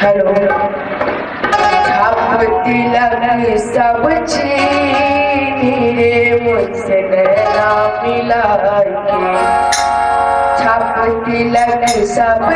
Hello छाप तिलक सब चीनी रे मुझसे नैना मिला के छाप तिलक सब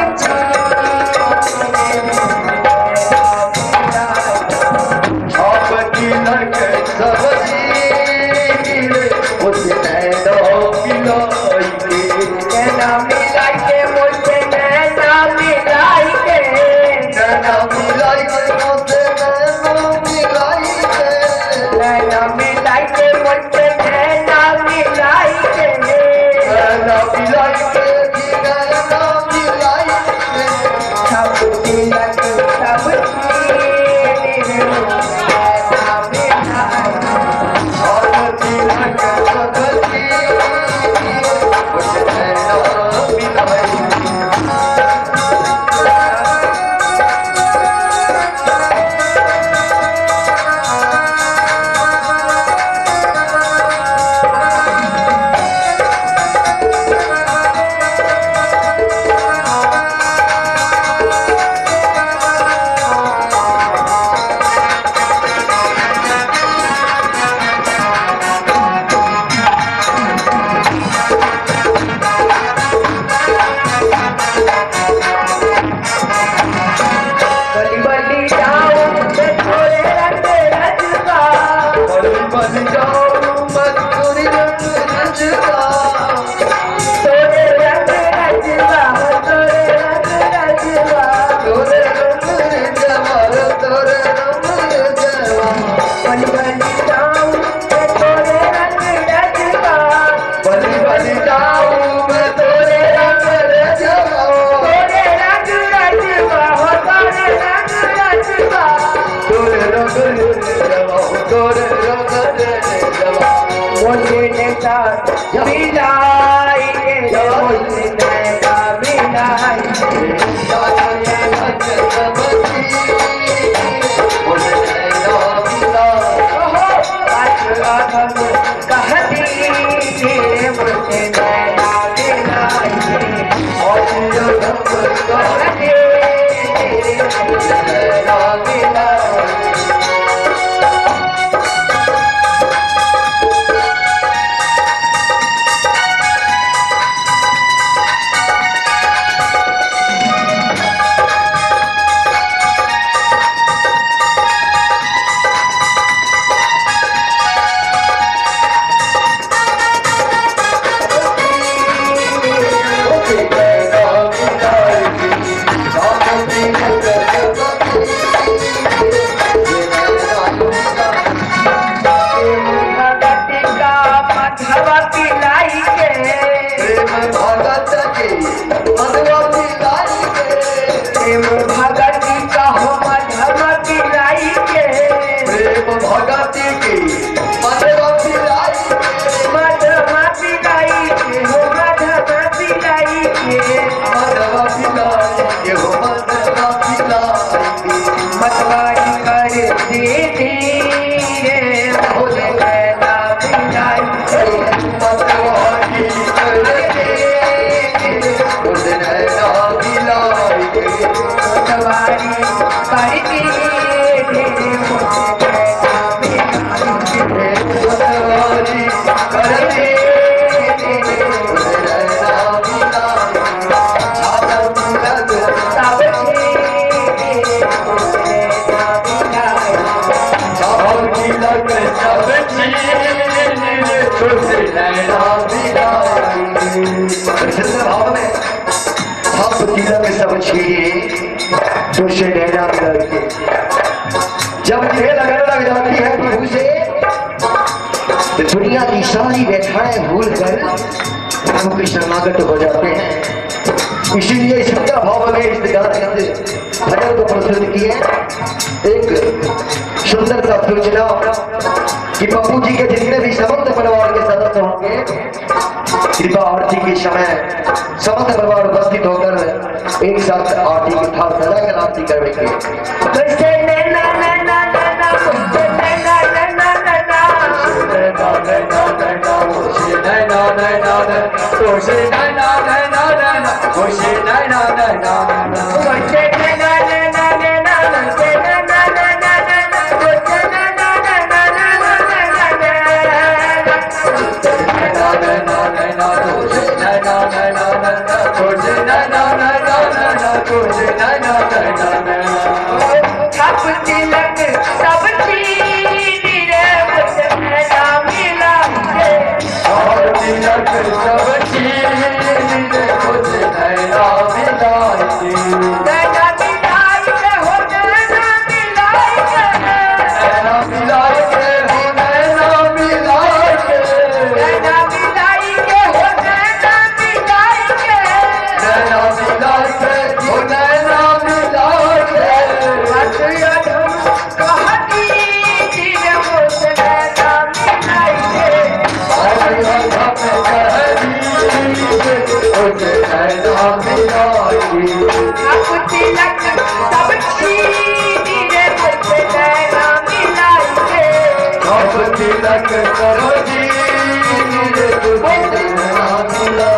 जब खेल लगने लग जाती है प्रभु से तो दुनिया की सारी व्यथाएं भूल कर प्रभु की शरणागत हो जाते हैं। इसीलिए सुंदर भाव में इस गाने भजन को प्रस्तुत किए। एक सुंदर सा सूचना कि पप्पू जी के जितने भी समस्त परिवार के सदस्य होंगे कृपा आरती के समय समस्त परिवार उपस्थित होकर एक साथ आरती की थाल सजाकर आरती करेंगे। Nana तुझे नैना नैना नैना छाप तिलक सब चीनी रे मुझसे नैना मिला के और तिलक सब चीज तुझे नैना मिलाई के नैना मिलाई के हो नैना मिलाई के नैना मिलाई के हो नैना मिलाई के नैना मिलाई के हो नैना मिलाई के नैना मिलाई के हो नैना मिलाई के अतिया धुन कहानी रे मुझसे नैना मिलाई के छाप तिलक सब चीनी रे मुझसे नैना मिलाई के तिलक करो जी तुझे नैना मिला